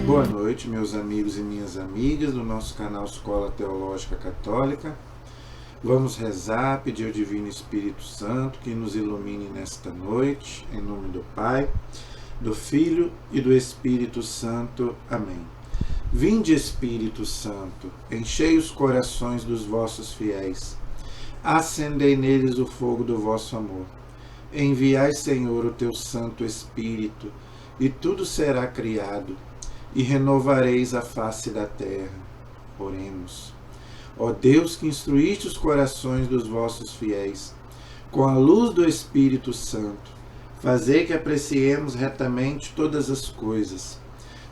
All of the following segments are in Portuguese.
Boa noite, meus amigos e minhas amigas do nosso canal Escola Teológica Católica. Vamos rezar, pedir ao Divino Espírito Santo que nos ilumine nesta noite, em nome do Pai, do Filho e do Espírito Santo. Amém. Vinde, Espírito Santo, enchei os corações dos vossos fiéis, acendei neles o fogo do vosso amor. Enviai, Senhor, o teu Santo Espírito, e tudo será criado, e renovareis a face da terra. Oremos. Ó Deus, que instruíste os corações dos vossos fiéis, com a luz do Espírito Santo, fazei que apreciemos retamente todas as coisas,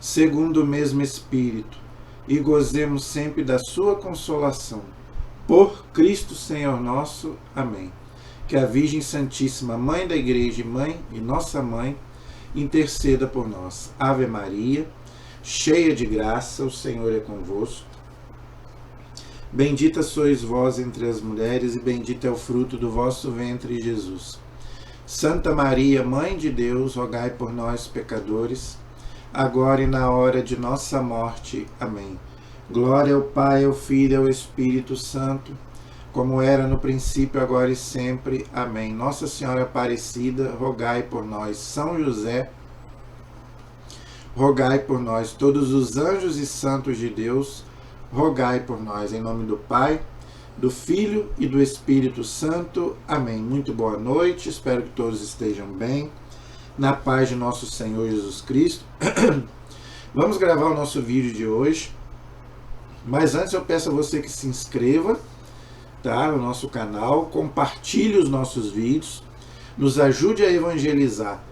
segundo o mesmo Espírito, e gozemos sempre da sua consolação. Por Cristo Senhor nosso. Amém. Que a Virgem Santíssima, Mãe da Igreja e Mãe e Nossa Mãe, interceda por nós. Ave Maria, cheia de graça, o Senhor é convosco. Bendita sois vós entre as mulheres, e bendito é o fruto do vosso ventre, Jesus. Santa Maria, Mãe de Deus, rogai por nós, pecadores, agora e na hora de nossa morte. Amém. Glória ao Pai, ao Filho e ao Espírito Santo, como era no princípio, agora e sempre. Amém. Nossa Senhora Aparecida, rogai por nós. São José, rogai por nós. Todos os anjos e santos de Deus, rogai por nós. Em nome do Pai, do Filho e do Espírito Santo. Amém. Muito boa noite. Espero que todos estejam bem, na paz de nosso Senhor Jesus Cristo. Vamos gravar o nosso vídeo de hoje. Mas antes eu peço a você que se inscreva, tá, no nosso canal, compartilhe os nossos vídeos, nos ajude a evangelizar.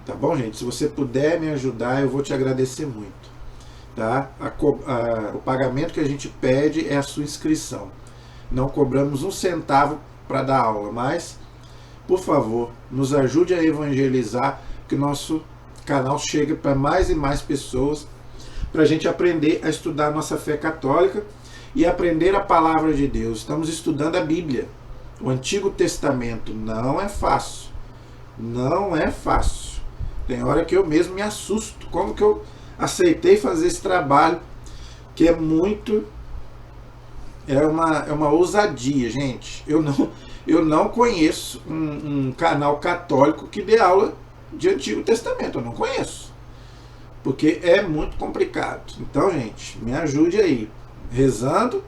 Tá bom, gente? Se você puder me ajudar, eu vou te agradecer muito. Tá? O pagamento que a gente pede é a sua inscrição. Não cobramos um centavo para dar aula, mas, por favor, nos ajude a evangelizar, que o nosso canal chegue para mais e mais pessoas, para a gente aprender a estudar a nossa fé católica e aprender a palavra de Deus. Estamos estudando a Bíblia, o Antigo Testamento. Não é fácil. Não é fácil. Tem hora que eu mesmo me assusto. Como que eu aceitei fazer esse trabalho, que é muito... É uma ousadia, gente. Eu não conheço um canal católico que dê aula de Antigo Testamento. Eu não conheço. Porque é muito complicado. Então, gente, me ajude aí. Rezando.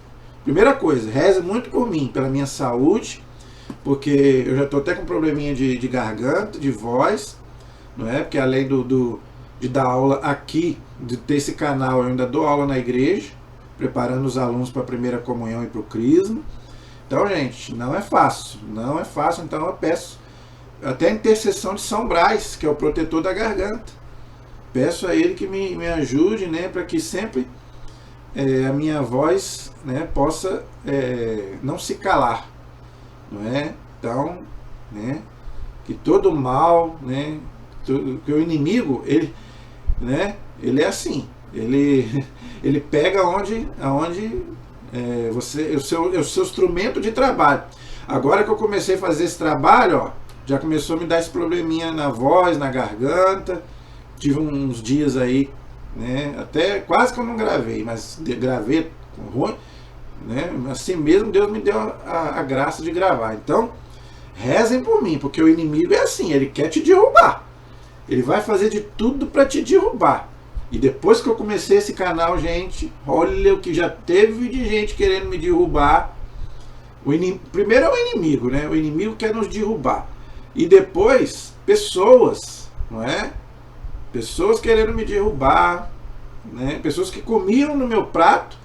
Primeira coisa, reze muito por mim, pela minha saúde, porque eu já estou até com um probleminha de garganta, de voz, não é? Porque além de dar aula aqui, de ter esse canal, eu ainda dou aula na igreja, preparando os alunos para a primeira comunhão e para o crisma. Então, gente, não é fácil, não é fácil. Então eu peço até a intercessão de São Brás, que é o protetor da garganta. Peço a ele que me ajude, né, para que sempre a minha voz, né, possa não se calar, não é? Então, né, que todo mal, né, que o inimigo, ele é assim, ele pega aonde você é o seu instrumento de trabalho. Agora que eu comecei a fazer esse trabalho, ó, já começou a me dar esse probleminha na voz, na garganta. Tive uns dias aí, né, até quase que eu não gravei, mas gravei ruim, né, assim mesmo Deus me deu a graça de gravar. Então, rezem por mim, porque o inimigo é assim, ele quer te derrubar. Ele vai fazer de tudo para te derrubar. E depois que eu comecei esse canal, gente, olha o que já teve de gente querendo me derrubar. Primeiro é o inimigo, né? O inimigo quer nos derrubar. E depois, pessoas, não é? Pessoas querendo me derrubar, né? Pessoas que comiam no meu prato,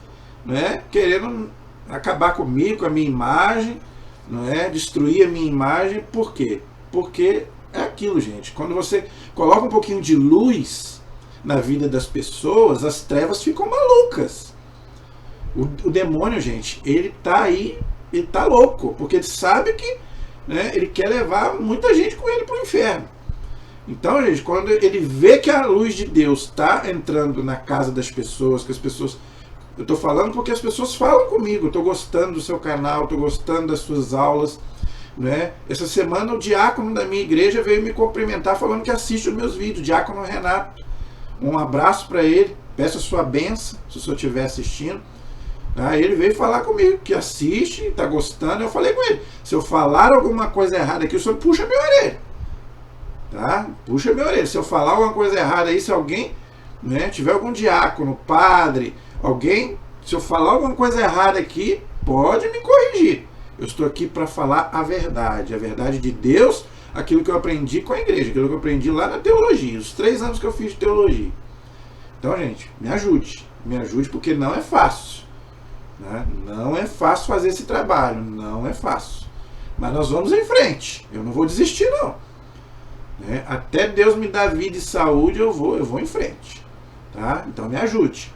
né? Querendo acabar comigo, com a minha imagem, não é? Destruir a minha imagem. Por quê? Porque é aquilo, gente. Quando você coloca um pouquinho de luz na vida das pessoas, as trevas ficam malucas. O demônio, gente, ele tá aí, ele tá louco, porque ele sabe que, né, ele quer levar muita gente com ele para o inferno. Então, gente, quando ele vê que a luz de Deus está entrando na casa das pessoas, que as pessoas... Eu estou falando porque as pessoas falam comigo, eu estou gostando do seu canal, estou gostando das suas aulas, né? Essa semana o diácono da minha igreja veio me cumprimentar falando que assiste os meus vídeos, o diácono Renato. Um abraço para ele, peço a sua bênção, se o senhor estiver assistindo. Aí ele veio falar comigo, que assiste, está gostando. Eu falei com ele, se eu falar alguma coisa errada aqui, o senhor puxa minha orelha. Tá? Puxa minha orelha. Se eu falar alguma coisa errada aí, se alguém, né, tiver algum diácono, padre, alguém, se eu falar alguma coisa errada aqui, pode me corrigir. Eu estou aqui para falar a verdade de Deus, aquilo que eu aprendi com a igreja, aquilo que eu aprendi lá na teologia, os 3 anos que eu fiz de teologia. Então, gente, me ajude porque não é fácil. Né? Não é fácil fazer esse trabalho, não é fácil. Mas nós vamos em frente, eu não vou desistir não. Né? Até Deus me dar vida e saúde, eu vou em frente. Tá? Então me ajude.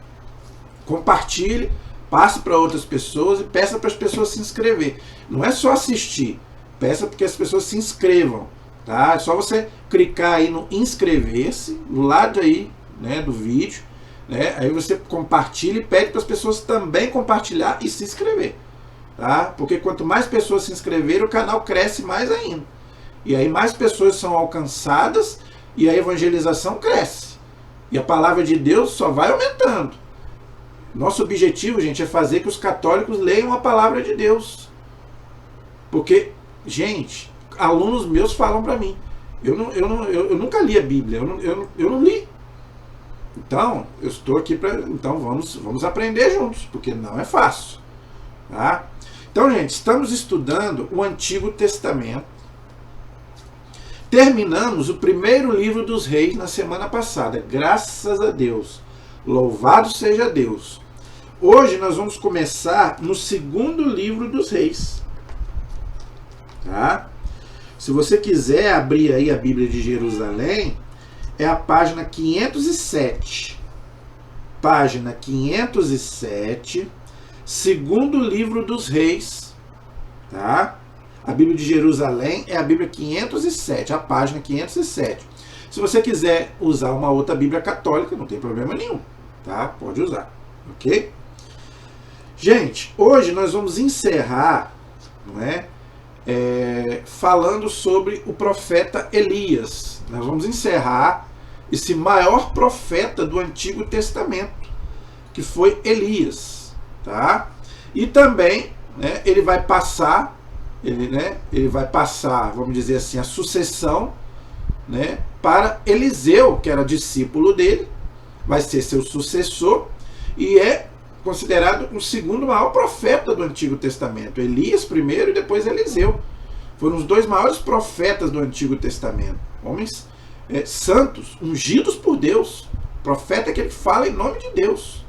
Compartilhe, passe para outras pessoas e peça para as pessoas se inscrever. Não é só assistir, peça para que as pessoas se inscrevam. Tá? É só você clicar aí no inscrever-se, do lado aí, né, do vídeo. Né? Aí você compartilha e pede para as pessoas também compartilhar e se inscrever. Tá? Porque quanto mais pessoas se inscreverem, o canal cresce mais ainda. E aí mais pessoas são alcançadas e a evangelização cresce. E a palavra de Deus só vai aumentando. Nosso objetivo, gente, é fazer que os católicos leiam a palavra de Deus. Porque, gente, alunos meus falam para mim, eu nunca li a Bíblia, eu não li. Então, eu estou aqui para... Então, vamos aprender juntos, porque não é fácil. Tá? Então, gente, estamos estudando o Antigo Testamento. Terminamos o primeiro livro dos reis na semana passada. Graças a Deus. Louvado seja Deus. Hoje nós vamos começar no segundo livro dos reis. Tá? Se você quiser abrir aí a Bíblia de Jerusalém, é a página 507. Página 507, segundo livro dos reis. Tá? A Bíblia de Jerusalém é a Bíblia 507, a página 507. Se você quiser usar uma outra Bíblia católica, não tem problema nenhum. Tá? Pode usar. Ok? Gente, hoje nós vamos encerrar, não é? Falando sobre o profeta Elias. Nós vamos encerrar esse maior profeta do Antigo Testamento, que foi Elias, tá? E também, né, ele vai passar, vamos dizer assim, a sucessão, né, para Eliseu, que era discípulo dele, vai ser seu sucessor e é considerado o segundo maior profeta do Antigo Testamento. Elias primeiro e depois Eliseu. Foram os 2 maiores profetas do Antigo Testamento. Homens santos, ungidos por Deus. Profeta é aquele que fala em nome de Deus.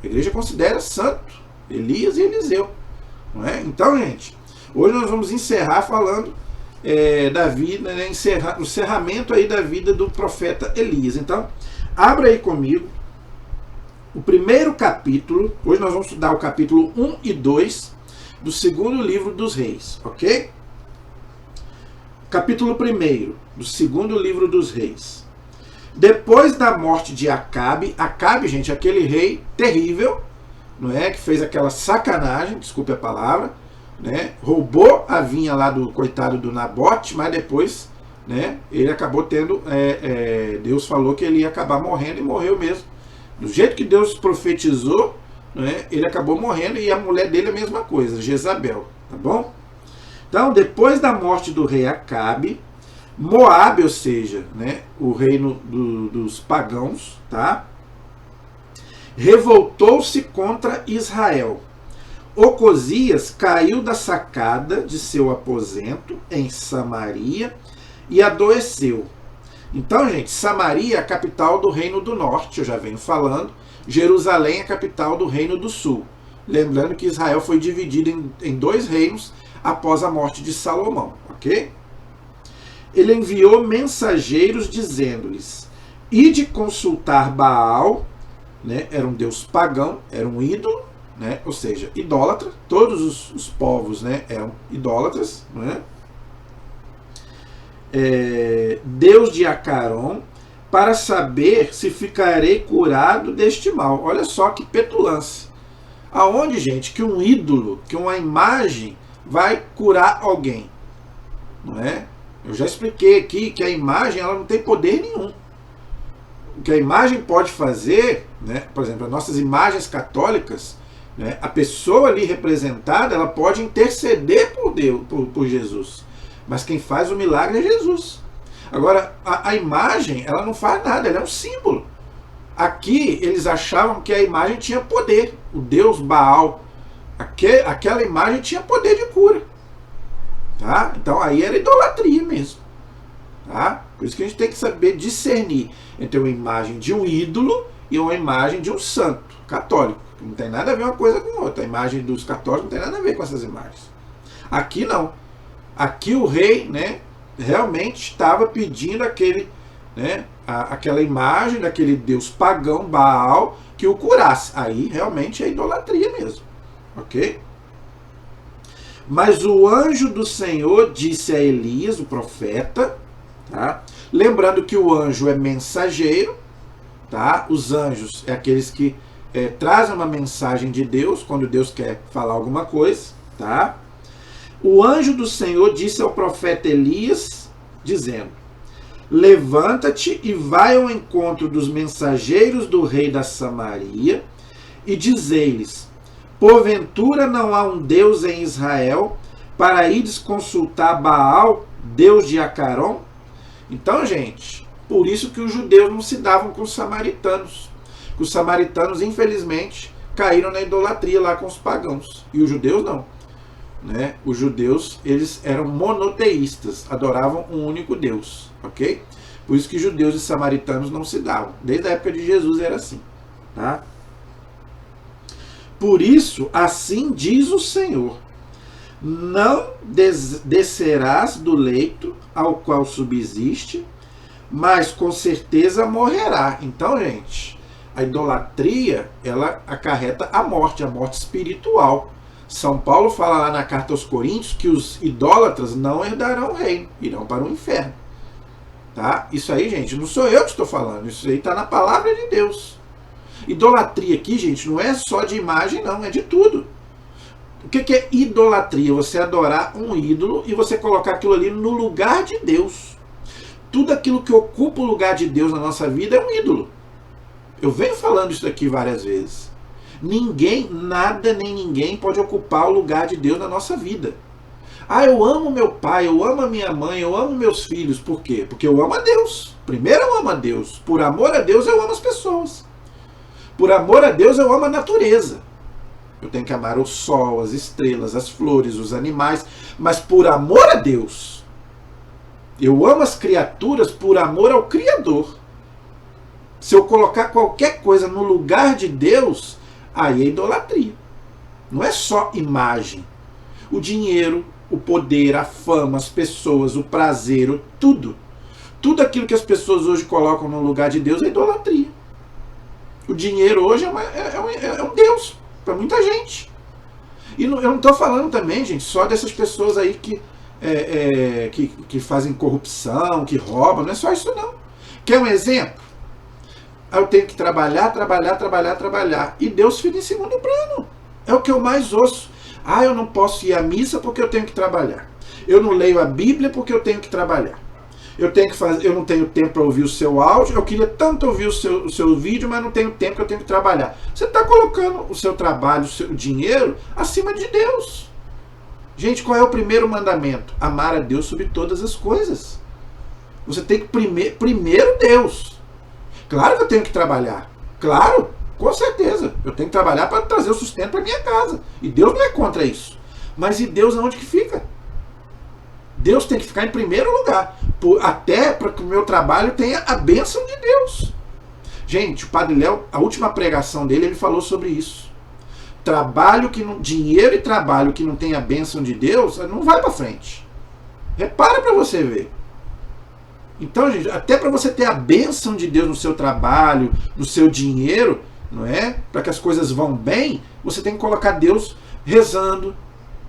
A igreja considera santo Elias e Eliseu. Não é? Então, gente, hoje nós vamos encerrar falando da vida, né, o encerramento aí da vida do profeta Elias. Então, abra aí comigo o primeiro capítulo. Hoje nós vamos estudar o capítulo 1 e 2 do segundo livro dos reis, ok? Capítulo 1 do segundo livro dos reis. Depois da morte de Acabe, gente, aquele rei terrível, não é, que fez aquela sacanagem, desculpe a palavra, né, roubou a vinha lá do coitado do Nabote, mas depois, né, ele acabou tendo, Deus falou que ele ia acabar morrendo e morreu mesmo. Do jeito que Deus profetizou, né, ele acabou morrendo, e a mulher dele a mesma coisa, Jezabel, tá bom? Então, depois da morte do rei Acabe, Moabe, ou seja, né, o reino dos pagãos, tá, revoltou-se contra Israel. Ocosias caiu da sacada de seu aposento em Samaria e adoeceu. Então, gente, Samaria é a capital do reino do norte, eu já venho falando. Jerusalém é a capital do reino do sul. Lembrando que Israel foi dividido em 2 reinos após a morte de Salomão, ok? Ele enviou mensageiros dizendo-lhes: ide consultar Baal, né, era um deus pagão, era um ídolo, né, ou seja, idólatra. Todos os povos, né, eram idólatras, né? Deus de Acaron, para saber se ficarei curado deste mal. Olha só que petulância. Aonde, gente, que um ídolo, que uma imagem vai curar alguém? Não é? Eu já expliquei aqui que a imagem ela não tem poder nenhum. O que a imagem pode fazer, né, por exemplo, as nossas imagens católicas, né, a pessoa ali representada, ela pode interceder por Deus, por Jesus. Mas quem faz o milagre é Jesus. Agora, a imagem, ela não faz nada, ela é um símbolo. Aqui, eles achavam que a imagem tinha poder. O deus Baal, aquela imagem tinha poder de cura. Tá? Então, aí era idolatria mesmo. Tá? Por isso que a gente tem que saber discernir entre uma imagem de um ídolo e uma imagem de um santo católico. Não tem nada a ver uma coisa com outra. A imagem dos católicos não tem nada a ver com essas imagens. Aqui não. Aqui o rei, né, realmente estava pedindo aquela imagem daquele deus pagão, Baal, que o curasse. Aí realmente é idolatria mesmo. Ok? Mas o anjo do Senhor disse a Elias, o profeta, tá? Lembrando que o anjo é mensageiro, tá? Os anjos é aqueles que trazem uma mensagem de Deus quando Deus quer falar alguma coisa, tá? O anjo do Senhor disse ao profeta Elias, dizendo: levanta-te e vai ao encontro dos mensageiros do rei da Samaria e dizei-lhes: porventura não há um Deus em Israel para ides consultar Baal, Deus de Acaron? Então, gente, por isso que os judeus não se davam com os samaritanos. Os samaritanos, infelizmente, caíram na idolatria lá com os pagãos. E os judeus não. Né? Os judeus, eles eram monoteístas, adoravam um único Deus. Ok? Por isso que judeus e samaritanos não se davam. Desde a época de Jesus era assim. Tá? Por isso, assim diz o Senhor: não descerás do leito ao qual subsiste, mas com certeza morrerá. Então, gente, a idolatria, ela acarreta a morte espiritual. São Paulo fala lá na carta aos Coríntios que os idólatras não herdarão o reino, irão para o inferno. Tá? Isso aí, gente, não sou eu que estou falando, isso aí está na palavra de Deus. Idolatria aqui, gente, não é só de imagem, não, é de tudo. O que é idolatria? Você adorar um ídolo e você colocar aquilo ali no lugar de Deus. Tudo aquilo que ocupa o lugar de Deus na nossa vida é um ídolo. Eu venho falando isso daqui várias vezes. Ninguém, nada nem ninguém pode ocupar o lugar de Deus na nossa vida. Ah, eu amo meu pai, eu amo a minha mãe, eu amo meus filhos. Por quê? Porque eu amo a Deus. Primeiro eu amo a Deus. Por amor a Deus eu amo as pessoas. Por amor a Deus eu amo a natureza. Eu tenho que amar o sol, as estrelas, as flores, os animais. Mas por amor a Deus, eu amo as criaturas por amor ao Criador. Se eu colocar qualquer coisa no lugar de Deus, aí é idolatria. Não é só imagem. O dinheiro, o poder, a fama, as pessoas, o prazer, tudo. Tudo aquilo que as pessoas hoje colocam no lugar de Deus é idolatria. O dinheiro hoje é um Deus para muita gente. E eu não estou falando também, gente, só dessas pessoas aí que fazem corrupção, que roubam. Não é só isso, não. Quer um exemplo? Eu tenho que trabalhar. E Deus fica em segundo plano. É o que eu mais ouço. Ah, eu não posso ir à missa porque eu tenho que trabalhar. Eu não leio a Bíblia porque eu tenho que trabalhar. Eu não tenho tempo para ouvir o seu áudio. Eu queria tanto ouvir o seu vídeo, mas não tenho tempo porque eu tenho que trabalhar. Você está colocando o seu trabalho, o seu dinheiro acima de Deus. Gente, qual é o primeiro mandamento? Amar a Deus sobre todas as coisas. Você tem que primeiro Deus. Claro que eu tenho que trabalhar. Claro, com certeza. Eu tenho que trabalhar para trazer o sustento para minha casa. E Deus não é contra isso. Mas e Deus aonde que fica? Deus tem que ficar em primeiro lugar. Até para que o meu trabalho tenha a bênção de Deus. Gente, o Padre Léo, a última pregação dele, ele falou sobre isso. Dinheiro e trabalho que não tem a bênção de Deus, não vai para frente. Repara para você ver. Então, gente, até para você ter a bênção de Deus no seu trabalho, no seu dinheiro, não é? Para que as coisas vão bem, você tem que colocar Deus rezando.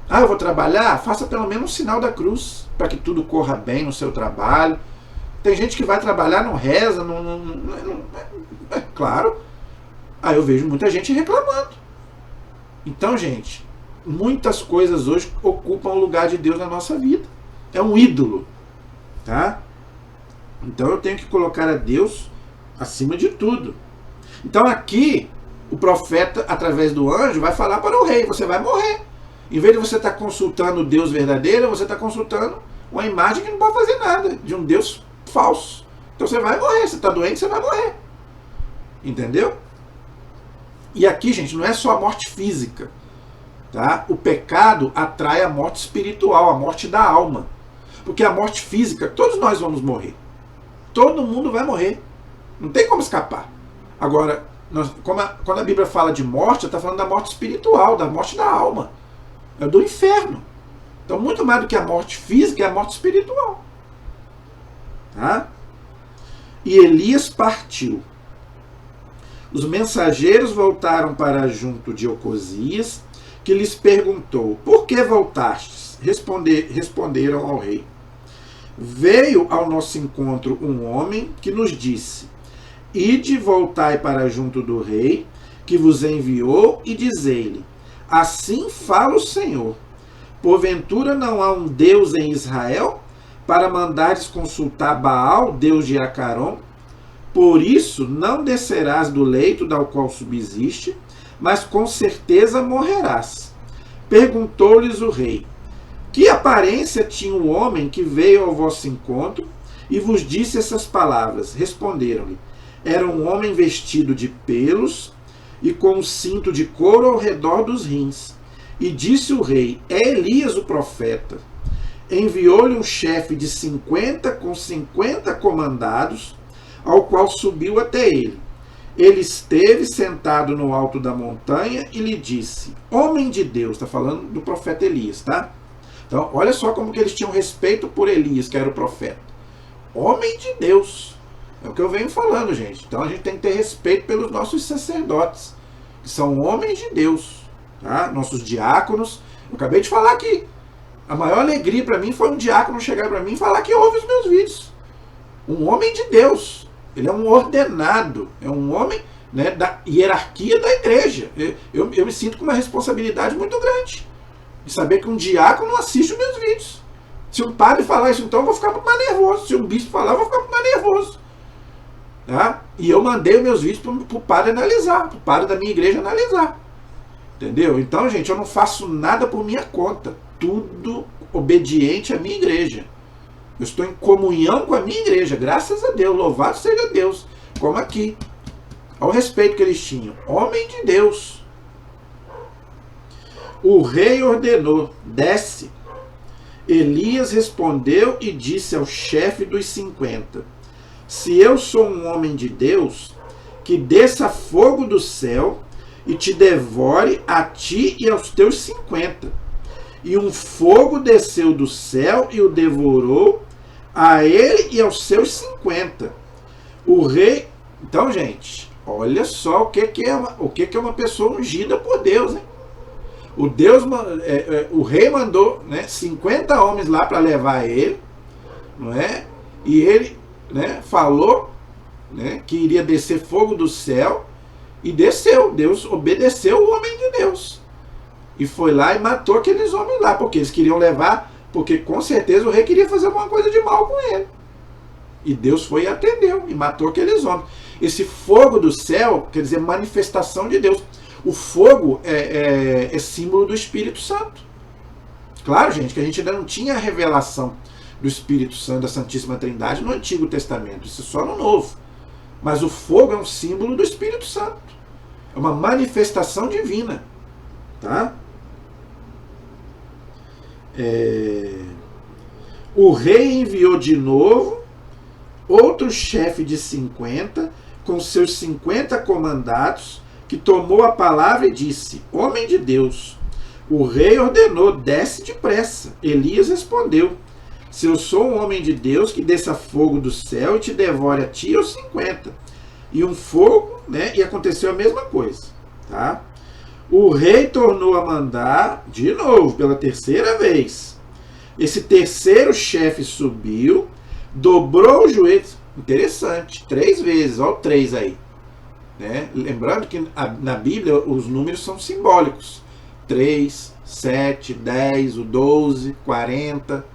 Ah, eu vou trabalhar? Faça pelo menos um sinal da cruz, para que tudo corra bem no seu trabalho. Tem gente que vai trabalhar, não reza, claro. Aí eu vejo muita gente reclamando. Então, gente, muitas coisas hoje ocupam o lugar de Deus na nossa vida. É um ídolo, tá? Então eu tenho que colocar a Deus Acima de tudo. Então aqui, o profeta, através do anjo, vai falar para o rei, você vai morrer. Em vez de você estar consultando o Deus verdadeiro, você está consultando uma imagem que não pode fazer nada, de um Deus falso. Então você vai morrer, você está doente, você vai morrer. Entendeu? E aqui, gente, não é só a morte física. Tá? O pecado atrai a morte espiritual, a morte da alma. Porque a morte física, todos nós vamos morrer. Todo mundo vai morrer. Não tem como escapar. Agora, quando a Bíblia fala de morte, está falando da morte espiritual, da morte da alma. É do inferno. Então, muito mais do que a morte física, é a morte espiritual. Tá? E Elias partiu. Os mensageiros voltaram para junto de Ocosias, que lhes perguntou: por que voltastes? Responderam ao rei: veio ao nosso encontro um homem que nos disse: ide, voltai para junto do rei, que vos enviou, e dizei-lhe: assim fala o Senhor, porventura não há um Deus em Israel, para mandares consultar Baal, Deus de Acarom? Por isso não descerás do leito do qual subsiste, mas com certeza morrerás. Perguntou-lhes o rei: que aparência tinha o homem que veio ao vosso encontro e vos disse essas palavras? Responderam-lhe: era um homem vestido de pelos e com um cinto de couro ao redor dos rins. E disse o rei: é Elias o profeta. Enviou-lhe um chefe de 50 com 50 comandados, ao qual subiu até ele. Ele esteve sentado no alto da montanha e lhe disse: homem de Deus, está falando do profeta Elias, tá? Então, olha só como que eles tinham respeito por Elias, que era o profeta. Homem de Deus. É o que eu venho falando, gente. Então a gente tem que ter respeito pelos nossos sacerdotes, que são homens de Deus, tá? Nossos diáconos. Eu acabei de falar que a maior alegria para mim foi um diácono chegar para mim e falar que ouve os meus vídeos. Um homem de Deus. Ele é um ordenado, é um homem, né, da hierarquia da igreja. Eu me sinto com uma responsabilidade muito grande de saber que um diácono assiste os meus vídeos. Se um padre falar isso, então eu vou ficar muito mais nervoso. Se um bispo falar, eu vou ficar muito mais nervoso. Tá? E eu mandei os meus vídeos para o padre analisar, para o padre da minha igreja analisar. Entendeu? Então, gente, eu não faço nada por minha conta. Tudo obediente à minha igreja. Eu estou em comunhão com a minha igreja, graças a Deus, louvado seja Deus, como aqui. Ao respeito que eles tinham. Homem de Deus. O rei ordenou: desce. Elias respondeu e disse ao chefe dos 50: se eu sou um homem de Deus, que desça fogo do céu e te devore a ti e aos teus 50. E um fogo desceu do céu e o devorou, a ele e aos seus 50. O rei... Então, gente, olha só o que é uma pessoa ungida por Deus, hein? O rei mandou, né, 50 homens lá para levar ele, não é? E ele, né, falou, né, que iria descer fogo do céu, e desceu. Deus obedeceu o homem de Deus. E foi lá e matou aqueles homens lá, porque eles queriam levar, porque com certeza o rei queria fazer alguma coisa de mal com ele. E Deus foi e atendeu, e matou aqueles homens. Esse fogo do céu, quer dizer, manifestação de Deus. O fogo é símbolo do Espírito Santo. Claro, gente, que a gente ainda não tinha a revelação do Espírito Santo, da Santíssima Trindade, no Antigo Testamento. Isso é só no Novo. Mas o fogo é um símbolo do Espírito Santo. É uma manifestação divina. Tá? O rei enviou de novo outro chefe de 50 com seus 50 comandados, que tomou a palavra e disse: homem de Deus, o rei ordenou: desce depressa. Elias respondeu: se eu sou um homem de Deus, que desça fogo do céu e te devore a ti e aos 50. E um fogo, né? E aconteceu a mesma coisa. Tá? O rei tornou a mandar de novo, pela terceira vez. Esse terceiro chefe subiu, dobrou os joelhos. Interessante, 3 vezes, olha o 3 aí. Né? Lembrando que na Bíblia os números são simbólicos. 3, 7, 10, o 12, 40.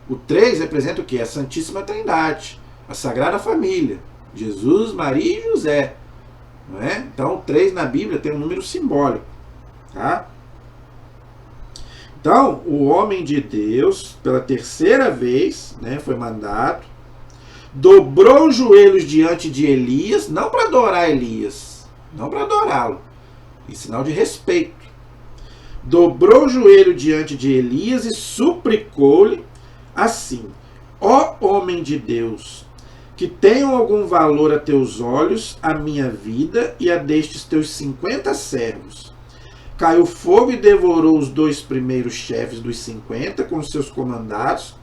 O 3 representa o quê? A Santíssima Trindade, a Sagrada Família. Jesus, Maria e José. Não é? Então, o 3 na Bíblia tem um número simbólico. Tá? Então, o homem de Deus, pela terceira vez, né, foi mandado, dobrou os joelhos diante de Elias, não para adorar Elias, não para adorá-lo, em sinal de respeito. Dobrou o joelho diante de Elias e suplicou-lhe assim: ó homem de Deus, que tenham algum valor a teus olhos a minha vida e a destes teus 50 servos. Caiu fogo e devorou os 2 primeiros chefes dos 50 com os seus comandados,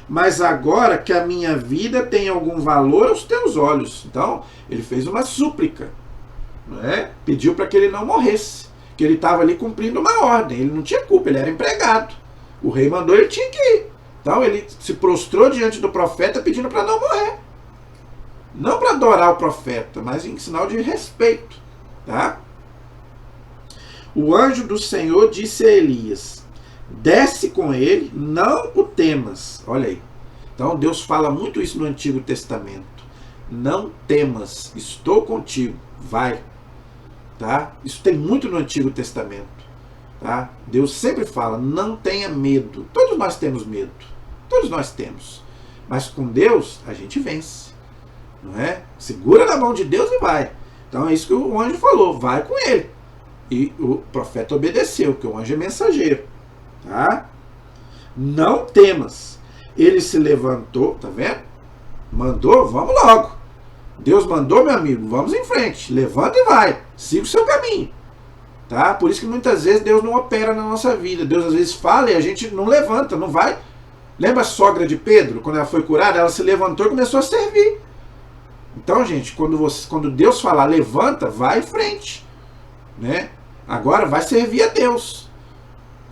mas agora que a minha vida tem algum valor aos teus olhos. Então, ele fez uma súplica, não é? Pediu para que ele não morresse, que ele estava ali cumprindo uma ordem, ele não tinha culpa, ele era empregado. O rei mandou, ele tinha que ir. Então, ele se prostrou diante do profeta pedindo para não morrer. Não para adorar o profeta, mas em sinal de respeito. Tá? O anjo do Senhor disse a Elias: desce com ele, não o temas. Olha aí. Então Deus fala muito isso no Antigo Testamento. Não temas, estou contigo, vai. Tá? Isso tem muito no Antigo Testamento. Tá? Deus sempre fala, não tenha medo. Todos nós temos medo. Todos nós temos. Mas com Deus a gente vence. Não é? Segura na mão de Deus e vai. Então é isso que o anjo falou, vai com ele. E o profeta obedeceu, porque o anjo é mensageiro. Tá? Não temas. Ele se levantou, tá vendo? Mandou, vamos logo. Deus mandou, meu amigo, vamos em frente. Levanta e vai. Siga o seu caminho. Tá? Por isso que muitas vezes Deus não opera na nossa vida. Deus às vezes fala e a gente não levanta, não vai. Lembra a sogra de Pedro? Quando ela foi curada, ela se levantou e começou a servir. Então, gente, quando Deus falar levanta, vai em frente. Né? Agora vai servir a Deus.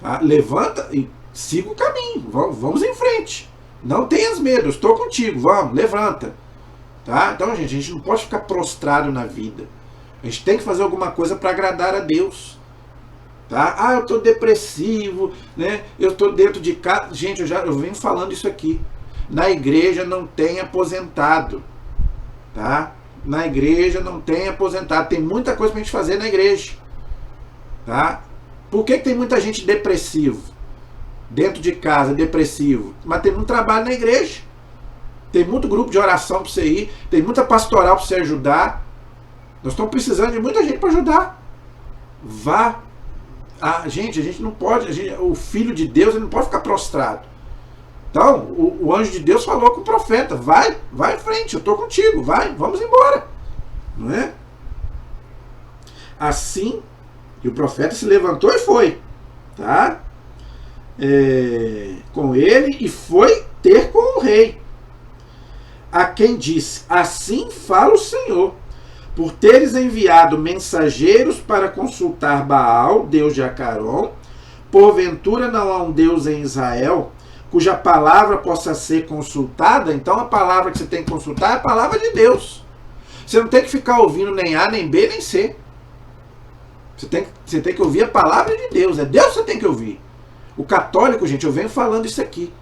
Tá? Levanta e siga o caminho. Vamos em frente. Não tenhas medo, eu estou contigo. Vamos, levanta. Tá? Então, gente, a gente não pode ficar prostrado na vida. A gente tem que fazer alguma coisa para agradar a Deus. Tá? Ah, eu estou depressivo, né? Eu estou dentro de casa. Gente, eu venho falando isso aqui. Na igreja não tem aposentado. Tá? Na igreja não tem aposentado. Tem muita coisa para a gente fazer na igreja. Tá? Por que tem muita gente depressivo? Dentro de casa, depressivo. Mas tem muito trabalho na igreja. Tem muito grupo de oração para você ir. Tem muita pastoral para você ajudar. Nós estamos precisando de muita gente para ajudar. Vá. A gente não pode. O filho de Deus ele não pode ficar prostrado. Então, o anjo de Deus falou com o profeta: vai em frente, eu estou contigo, vai, vamos embora. Não é? Assim, e o profeta se levantou e foi. Tá? Com ele e foi ter com o rei. A quem disse: assim fala o Senhor, por teres enviado mensageiros para consultar Baal, Deus de Acaron, porventura não há um Deus em Israel, cuja palavra possa ser consultada. Então a palavra que você tem que consultar é a palavra de Deus. Você não tem que ficar ouvindo nem A, nem B, nem C. Você tem que ouvir a palavra de Deus. É Deus que você tem que ouvir. O católico, gente, eu venho falando isso aqui.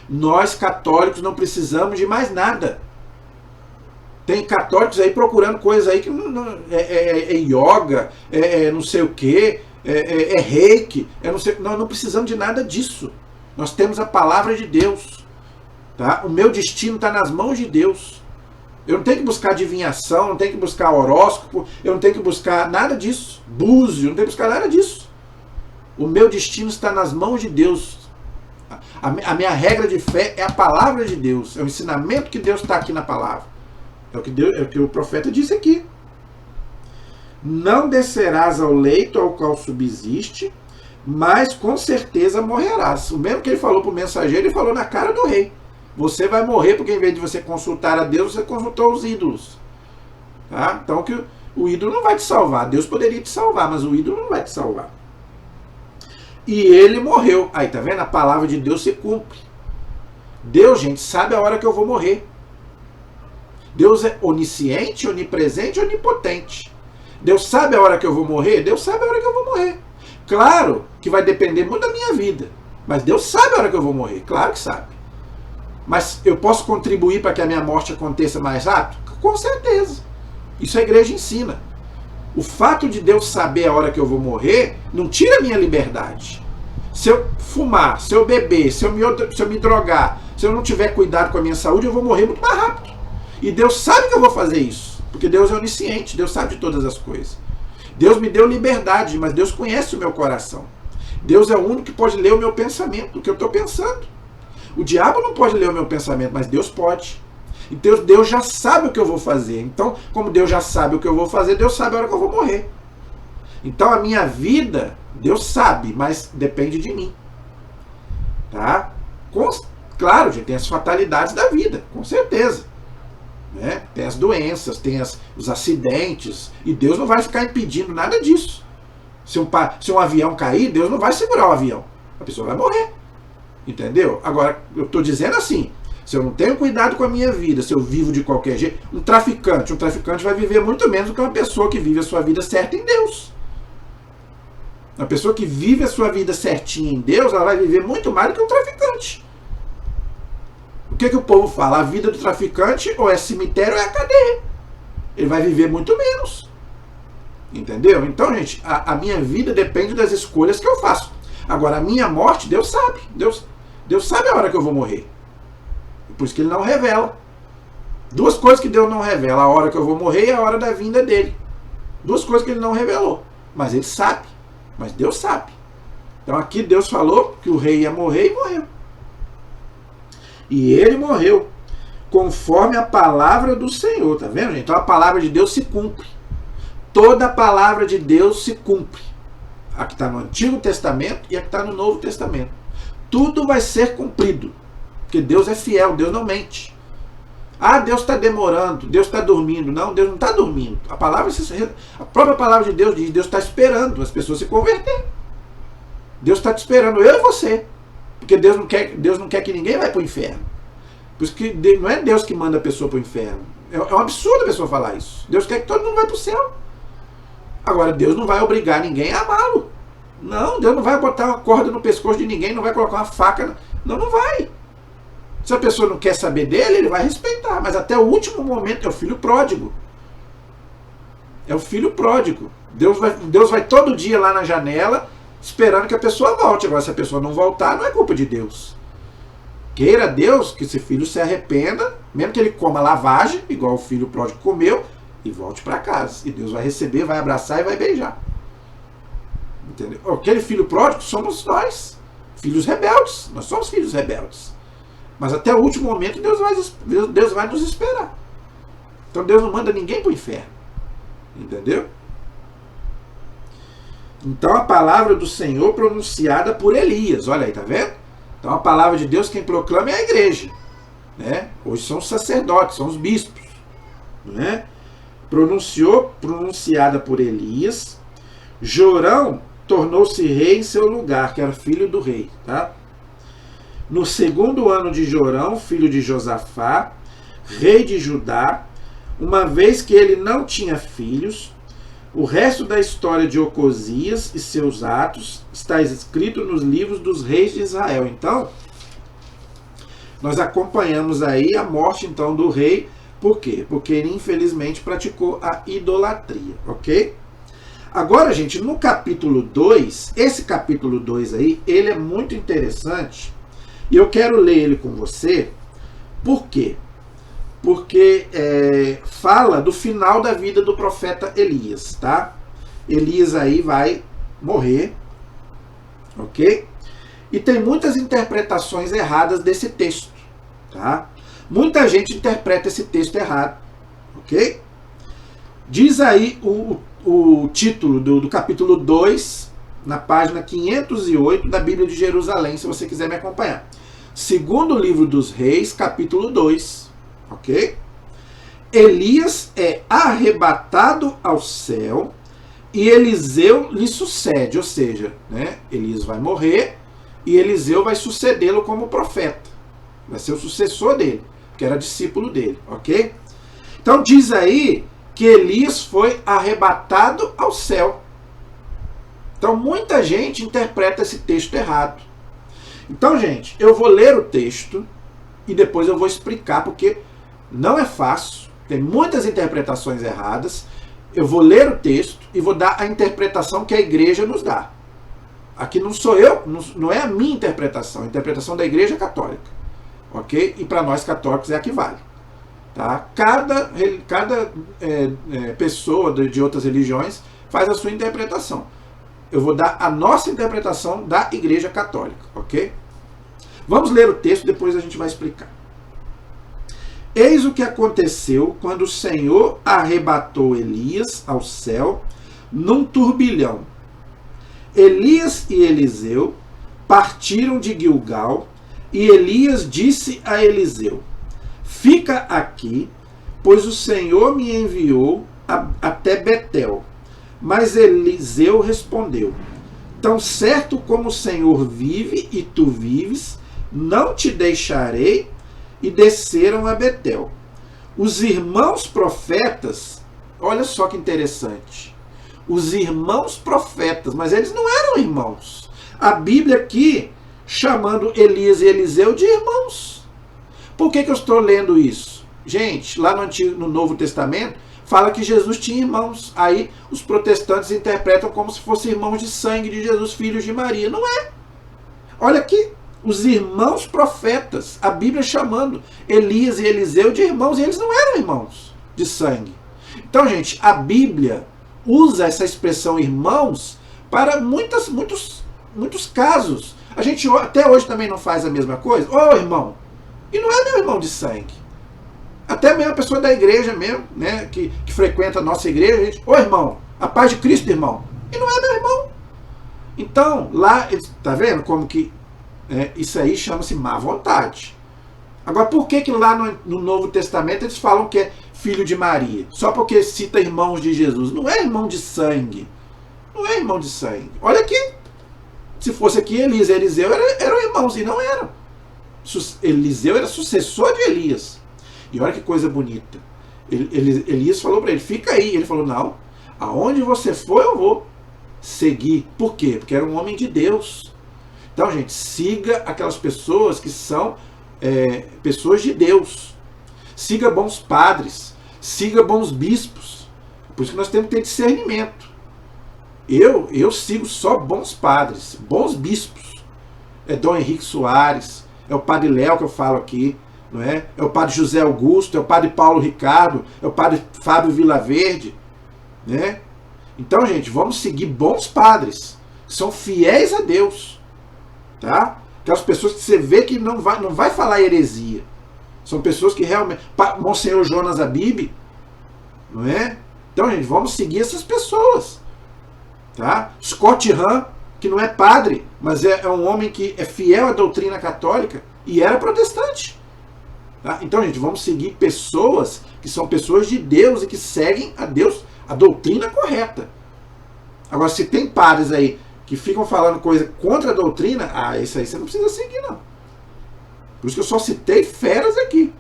Nós católicos não precisamos de mais nada. Tem católicos aí procurando coisas aí que é yoga, não sei o que, é reiki, nós não precisamos de nada disso. Nós temos a palavra de Deus. Tá? O meu destino está nas mãos de Deus. Eu não tenho que buscar adivinhação, não tenho que buscar horóscopo, eu não tenho que buscar nada disso. Búzio, não tenho que buscar nada disso. O meu destino está nas mãos de Deus. A minha regra de fé é a palavra de Deus. É o ensinamento que Deus está aqui na palavra. É o que o profeta disse aqui. Não descerás ao leito ao qual subsiste, mas com certeza morrerás. O mesmo que ele falou para o mensageiro, ele falou na cara do rei. Você vai morrer porque em vez de você consultar a Deus, você consultou os ídolos. Tá? Então que o ídolo não vai te salvar. Deus poderia te salvar, mas o ídolo não vai te salvar. E ele morreu. Aí, tá vendo? A palavra de Deus se cumpre. Deus, gente, sabe a hora que eu vou morrer. Deus é onisciente, onipresente e onipotente. Deus sabe a hora que eu vou morrer? Deus sabe a hora que eu vou morrer. Claro que vai depender muito da minha vida. Mas Deus sabe a hora que eu vou morrer. Claro que sabe. Mas eu posso contribuir para que a minha morte aconteça mais rápido? Com certeza. Isso a igreja ensina. O fato de Deus saber a hora que eu vou morrer não tira a minha liberdade. Se eu fumar, se eu beber, se eu me drogar, se eu não tiver cuidado com a minha saúde, eu vou morrer muito mais rápido. E Deus sabe que eu vou fazer isso, porque Deus é onisciente, Deus sabe de todas as coisas. Deus me deu liberdade, mas Deus conhece o meu coração. Deus é o único que pode ler o meu pensamento, o que eu estou pensando. O diabo não pode ler o meu pensamento, mas Deus pode. Então Deus já sabe o que eu vou fazer. Então, como Deus já sabe o que eu vou fazer, Deus sabe a hora que eu vou morrer. Então a minha vida, Deus sabe, mas depende de mim. Tá? Claro, gente, tem as fatalidades da vida, com certeza. Né? Tem as doenças, tem os acidentes, e Deus não vai ficar impedindo nada disso. Se um avião cair, Deus não vai segurar o avião. A pessoa vai morrer. Entendeu? Agora, eu estou dizendo assim, se eu não tenho cuidado com a minha vida, se eu vivo de qualquer jeito, um traficante vai viver muito menos do que uma pessoa que vive a sua vida certa em Deus. Uma pessoa que vive a sua vida certinha em Deus, ela vai viver muito mais do que um traficante. O que o povo fala? A vida do traficante ou é cemitério ou é cadeia. Ele vai viver muito menos. Entendeu? Então, gente, a minha vida depende das escolhas que eu faço. Agora, a minha morte, Deus sabe. Deus sabe a hora que eu vou morrer. Por isso que ele não revela. Duas coisas que Deus não revela: a hora que eu vou morrer e a hora da vinda dele. Duas coisas que ele não revelou. Mas ele sabe. Mas Deus sabe. Então aqui Deus falou que o rei ia morrer e morreu. E ele morreu conforme a palavra do Senhor. Tá vendo, gente? Então a palavra de Deus se cumpre. Toda a palavra de Deus se cumpre. A que está no Antigo Testamento e a que está no Novo Testamento. Tudo vai ser cumprido. Porque Deus é fiel, Deus não mente. Ah, Deus está demorando, Deus está dormindo. Não, Deus não está dormindo. A própria palavra de Deus diz: Deus está esperando as pessoas se converterem. Deus está te esperando, eu e você. Porque Deus não quer que ninguém vá para o inferno. Por isso que não é Deus que manda a pessoa para o inferno. É um absurdo a pessoa falar isso. Deus quer que todo mundo vá para o céu. Agora, Deus não vai obrigar ninguém a amá-lo. Não, Deus não vai botar uma corda no pescoço de ninguém, não vai colocar uma faca. Não vai. Se a pessoa não quer saber dele, ele vai respeitar. Mas até o último momento é o filho pródigo. É o filho pródigo. Deus vai todo dia lá na janela esperando que a pessoa volte. Agora, se a pessoa não voltar, não é culpa de Deus. Queira Deus que esse filho se arrependa, mesmo que ele coma lavagem, igual o filho pródigo comeu, e volte para casa. E Deus vai receber, vai abraçar e vai beijar. Entendeu? Aquele filho pródigo somos nós, filhos rebeldes. Nós somos filhos rebeldes. Mas até o último momento Deus vai nos esperar. Então Deus não manda ninguém para o inferno. Entendeu? Então a palavra do Senhor pronunciada por Elias. Olha aí, tá vendo? Então a palavra de Deus quem proclama é a igreja. Né? Hoje são os sacerdotes, são os bispos. Né? Pronunciada por Elias. Jorão tornou-se rei em seu lugar, que era filho do rei. Tá? No segundo ano de Jorão, filho de Josafá, rei de Judá, uma vez que ele não tinha filhos, o resto da história de Ocosias e seus atos está escrito nos livros dos reis de Israel. Então, nós acompanhamos aí a morte então do rei. Por quê? Porque ele infelizmente praticou a idolatria, ok? Agora, gente, no capítulo 2, esse capítulo 2 aí, ele é muito interessante. E eu quero ler ele com você. Por quê? Porque fala do final da vida do profeta Elias, tá? Elias aí vai morrer, ok? E tem muitas interpretações erradas desse texto, tá? Muita gente interpreta esse texto errado, ok? Diz aí o título do capítulo 2, na página 508 da Bíblia de Jerusalém, se você quiser me acompanhar. Segundo livro dos Reis, capítulo 2, ok? Elias é arrebatado ao céu e Eliseu lhe sucede, ou seja, né, Elias vai morrer e Eliseu vai sucedê-lo como profeta. Vai ser o sucessor dele, que era discípulo dele, ok? Então diz aí que Elias foi arrebatado ao céu. Então muita gente interpreta esse texto errado. Então, gente, eu vou ler o texto e depois eu vou explicar, porque não é fácil Tem muitas interpretações erradas. Eu vou ler o texto e vou dar a interpretação que a igreja nos dá. Aqui não sou eu, não é a minha interpretação, a interpretação da Igreja Católica. Ok? E para nós católicos é a que vale. Tá? Cada pessoa de outras religiões faz a sua interpretação. Eu vou dar a nossa interpretação da Igreja Católica. Ok? Vamos ler o texto, depois a gente vai explicar. Eis o que aconteceu quando o Senhor arrebatou Elias ao céu num turbilhão. Elias e Eliseu partiram de Gilgal, e Elias disse a Eliseu: fica aqui, pois o Senhor me enviou até Betel. Mas Eliseu respondeu: tão certo como o Senhor vive e tu vives, não te deixarei. E desceram a Betel. Os irmãos profetas, olha só que interessante, os irmãos profetas, mas eles não eram irmãos. A Bíblia aqui chamando Elias e Eliseu de irmãos. Por que eu estou lendo isso? Gente, lá no Novo Testamento fala que Jesus tinha irmãos. Aí os protestantes interpretam como se fossem irmãos de sangue de Jesus, filhos de Maria. Não é. Olha aqui, os irmãos profetas, a Bíblia chamando Elias e Eliseu de irmãos, e eles não eram irmãos de sangue. Então, gente, a Bíblia usa essa expressão irmãos para muitos casos. A gente até hoje também não faz a mesma coisa. Ô, irmão, e não é meu irmão de sangue. Até mesmo a pessoa da igreja mesmo, né, que frequenta a nossa igreja, a gente, ô irmão, a paz de Cristo, irmão. E não é meu irmão. Então, lá, tá vendo como que isso aí chama-se má vontade. Agora, por que lá no Novo Testamento eles falam que é filho de Maria? Só porque cita irmãos de Jesus. Não é irmão de sangue. Não é irmão de sangue. Olha aqui. Se fosse aqui, Elias e Eliseu eram irmãos, e não eram. Eliseu era sucessor de Elias. E olha que coisa bonita. Elias falou para ele, fica aí. Ele falou, não, aonde você for eu vou seguir. Por quê? Porque era um homem de Deus. Então, gente, siga aquelas pessoas que são pessoas de Deus. Siga bons padres. Siga bons bispos. Por isso que nós temos que ter discernimento. Eu sigo só bons padres, bons bispos. É Dom Henrique Soares, é o padre Léo que eu falo aqui, não é? É o padre José Augusto, é o padre Paulo Ricardo, é o padre Fábio Vilaverde, né? Então, gente, vamos seguir bons padres, que são fiéis a Deus. Tá? Aquelas pessoas que você vê que não vai falar heresia. São pessoas que realmente... Monsenhor Jonas Abib, não é? Então, gente, vamos seguir essas pessoas. Tá? Scott Hahn, que não é padre, mas é um homem que é fiel à doutrina católica e era protestante. Tá? Então, gente, vamos seguir pessoas que são pessoas de Deus e que seguem a Deus, a doutrina correta. Agora, se tem padres aí que ficam falando coisa contra a doutrina, esse aí você não precisa seguir, não. Por isso que eu só citei feras aqui.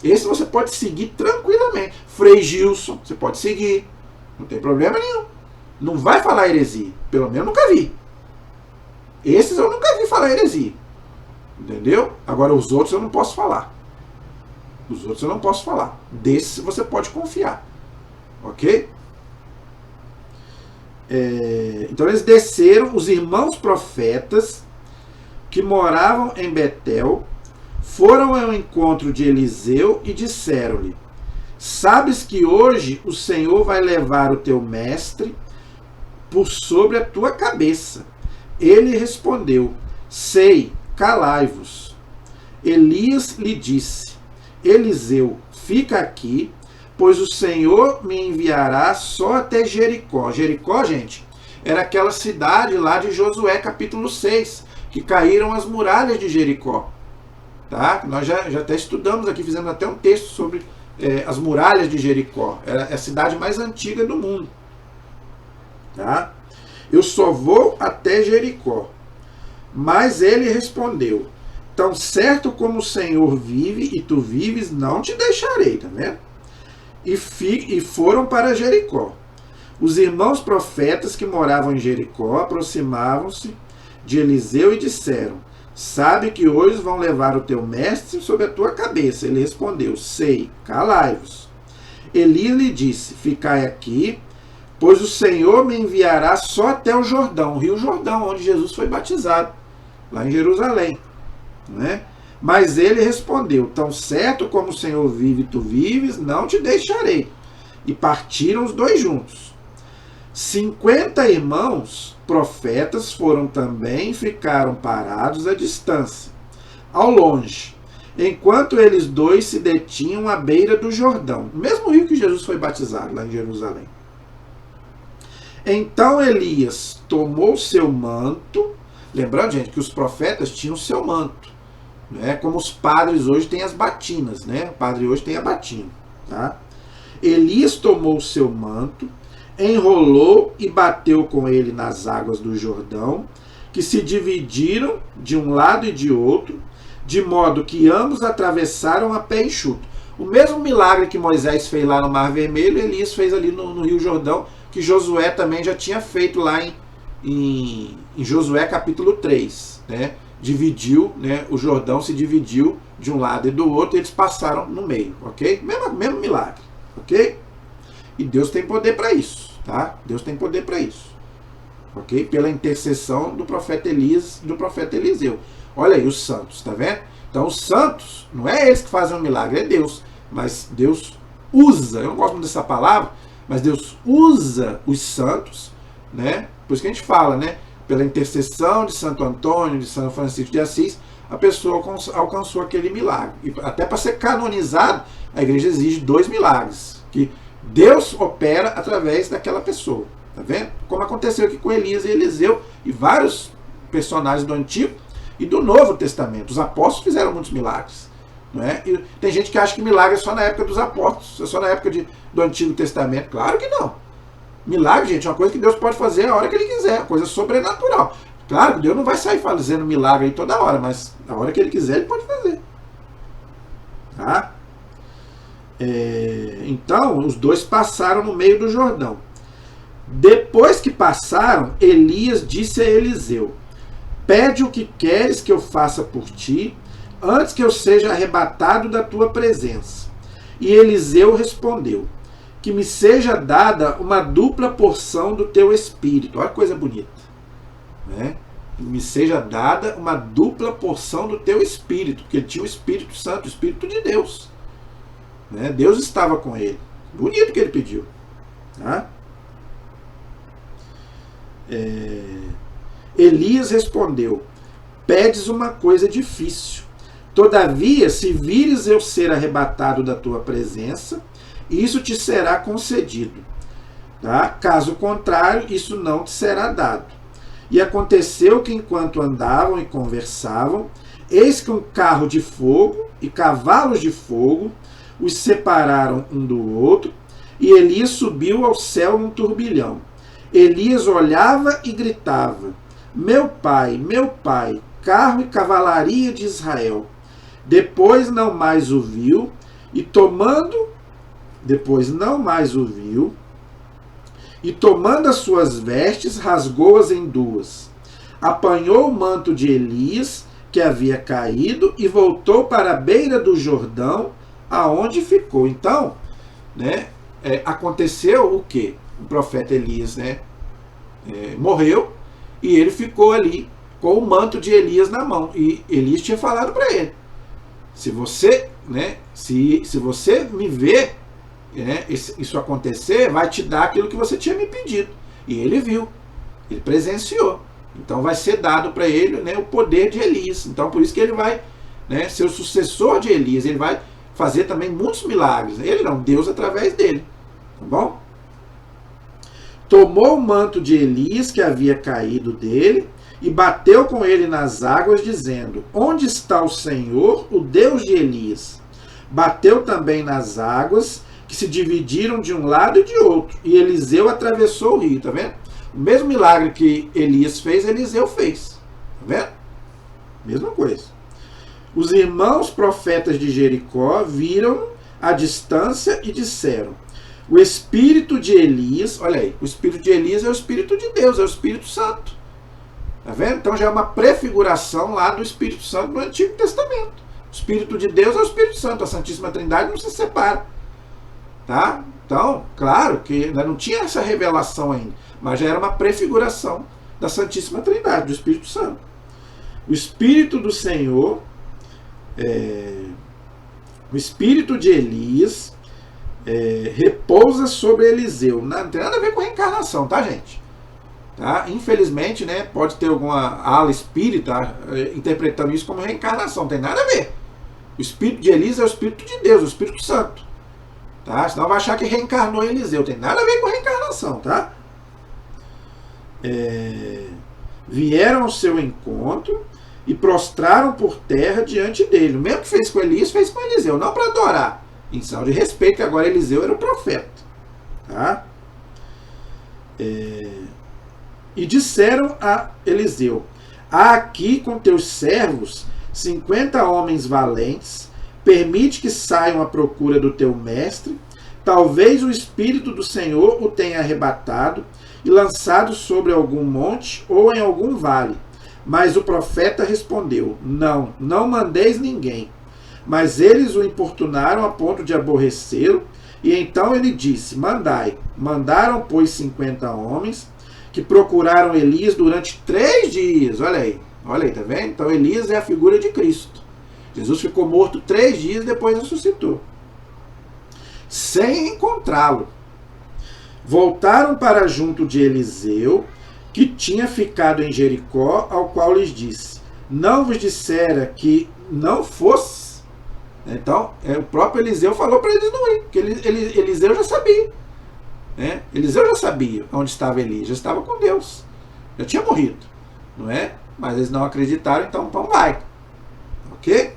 Esse você pode seguir tranquilamente. Frei Gilson, você pode seguir. Não tem problema nenhum. Não vai falar heresia. Pelo menos eu nunca vi. Esses eu nunca vi falar heresia. Entendeu? Agora os outros eu não posso falar. Os outros eu não posso falar. Desses você pode confiar. Ok? Então eles desceram, os irmãos profetas que moravam em Betel foram ao encontro de Eliseu e disseram-lhe: sabes que hoje o Senhor vai levar o teu mestre por sobre a tua cabeça. Ele respondeu: sei, calai-vos. Elias lhe disse: Eliseu, fica aqui, pois o Senhor me enviará só até Jericó. Jericó, gente, era aquela cidade lá de Josué, capítulo 6, que caíram as muralhas de Jericó. Tá? Nós já até estudamos aqui, fizemos até um texto sobre as muralhas de Jericó. É a cidade mais antiga do mundo. Tá? Eu só vou até Jericó. Mas ele respondeu: tão certo como o Senhor vive e tu vives, não te deixarei. Tá vendo? E foram para Jericó. Os irmãos profetas que moravam em Jericó aproximavam-se de Eliseu e disseram: sabe que hoje vão levar o teu mestre sobre a tua cabeça. Ele respondeu: sei, calai-vos. Elias lhe disse: ficai aqui, pois o Senhor me enviará só até o Jordão, o rio Jordão, onde Jesus foi batizado, lá em Jerusalém, né? Mas ele respondeu: tão certo como o Senhor vive e tu vives, não te deixarei. E partiram os dois juntos. 50 irmãos profetas foram também e ficaram parados à distância, ao longe, enquanto eles dois se detinham à beira do Jordão, o mesmo rio que Jesus foi batizado, lá em Jerusalém. Então Elias tomou seu manto, lembrando, gente, que os profetas tinham seu manto, né? Como os padres hoje têm as batinas, né? O padre hoje tem a batina, tá? Elias tomou seu manto, enrolou e bateu com ele nas águas do Jordão, que se dividiram de um lado e de outro, de modo que ambos atravessaram a pé enxuto. O mesmo milagre que Moisés fez lá no Mar Vermelho, Elias fez ali no Rio Jordão, que Josué também já tinha feito lá em Josué capítulo 3. Né? Dividiu, né? O Jordão se dividiu de um lado e do outro, e eles passaram no meio, ok? Mesmo milagre, ok? E Deus tem poder para isso, tá? Deus tem poder para isso, ok? Pela intercessão do profeta Elias e do profeta Eliseu. Olha aí os santos, tá vendo? Então os santos, não é eles que fazem o milagre, é Deus. Mas Deus usa, eu não gosto muito dessa palavra, mas Deus usa os santos, né? Por isso que a gente fala, né? Pela intercessão de Santo Antônio, de São Francisco de Assis, a pessoa alcançou aquele milagre. E até para ser canonizado, a igreja exige 2 milagres, que Deus opera através daquela pessoa, tá vendo? Como aconteceu aqui com Elias e Eliseu e vários personagens do Antigo e do Novo Testamento. Os apóstolos fizeram muitos milagres, não é? E tem gente que acha que milagre é só na época dos apóstolos, é só na época do Antigo Testamento. Claro que não. Milagre, gente, é uma coisa que Deus pode fazer a hora que Ele quiser, coisa sobrenatural. Claro que Deus não vai sair fazendo milagre aí toda hora, mas a hora que Ele quiser, Ele pode fazer. Tá? Então, os dois passaram no meio do Jordão. Depois que passaram, Elias disse a Eliseu: pede o que queres que eu faça por ti, antes que eu seja arrebatado da tua presença. E Eliseu respondeu: que me seja dada uma dupla porção do teu espírito. Olha que coisa bonita, né? Que me seja dada uma dupla porção do teu espírito, porque ele tinha o Espírito Santo, o Espírito de Deus, né? Deus estava com ele. Bonito que ele pediu, tá? Elias respondeu: pedes uma coisa difícil. Todavia, se vires eu ser arrebatado da tua presença, isso te será concedido. Tá? Caso contrário, isso não te será dado. E aconteceu que, enquanto andavam e conversavam, eis que um carro de fogo e cavalos de fogo os separaram um do outro, e Elias subiu ao céu num turbilhão. Elias olhava e gritava: meu pai, carro e cavalaria de Israel. Depois não mais o viu, e tomando as suas vestes, rasgou-as em duas. Apanhou o manto de Elias, que havia caído, e voltou para a beira do Jordão, aonde ficou. Então, né, aconteceu o quê? O profeta Elias, né, morreu, e ele ficou ali com o manto de Elias na mão. E Elias tinha falado para ele: se você, né, se você me ver, isso acontecer, vai te dar aquilo que você tinha me pedido. E ele viu, ele presenciou. Então vai ser dado para ele, né, o poder de Elias. Então por isso que ele vai, né, ser o sucessor de Elias. Ele vai fazer também muitos milagres. Ele não, Deus através dele. Tá bom? Tomou o manto de Elias que havia caído dele e bateu com ele nas águas, dizendo: onde está o Senhor, o Deus de Elias? Bateu também nas águas, que se dividiram de um lado e de outro, e Eliseu atravessou o rio. Tá vendo? O mesmo milagre que Elias fez, Eliseu fez. Tá vendo? Mesma coisa. Os irmãos profetas de Jericó viram à distância e disseram: o espírito de Elias, olha aí, o espírito de Elias é o Espírito de Deus, é o Espírito Santo. Tá vendo? Então já é uma prefiguração lá do Espírito Santo do Antigo Testamento. O Espírito de Deus é o Espírito Santo, a Santíssima Trindade não se separa. Tá? Então, claro que ainda não tinha essa revelação ainda, mas já era uma prefiguração da Santíssima Trindade, do Espírito Santo. O Espírito do Senhor, o Espírito de Elias, repousa sobre Eliseu. Não tem nada a ver com reencarnação, tá, gente? Tá? Infelizmente, né, pode ter alguma ala espírita interpretando isso como reencarnação, não tem nada a ver. O Espírito de Elias é o Espírito de Deus, o Espírito Santo. Tá? Senão vai achar que reencarnou em Eliseu, tem nada a ver com reencarnação, tá? Vieram ao seu encontro e prostraram por terra diante dele. O mesmo que fez com Elias, fez com Eliseu, não para adorar, em sinal de respeito, que agora Eliseu era o profeta. Tá? E disseram a Eliseu: há aqui com teus servos 50 homens valentes, permite que saiam à procura do teu mestre, talvez o Espírito do Senhor o tenha arrebatado e lançado sobre algum monte ou em algum vale. Mas o profeta respondeu: não, não mandeis ninguém. Mas eles o importunaram a ponto de aborrecê-lo, e então ele disse: mandai. Mandaram, pois, 50 homens, que procuraram Elias durante 3 dias. Olha aí, tá vendo? Então Elias é a figura de Cristo. Jesus ficou morto 3 dias e depois ressuscitou, sem encontrá-lo. Voltaram para junto de Eliseu, que tinha ficado em Jericó, ao qual lhes disse: não vos dissera que não fosse? Então, o próprio Eliseu falou para eles não ir, porque Eliseu já sabia. Né? Eliseu já sabia onde estava Elias, já estava com Deus, já tinha morrido, não é? Mas eles não acreditaram, então vai. Ok?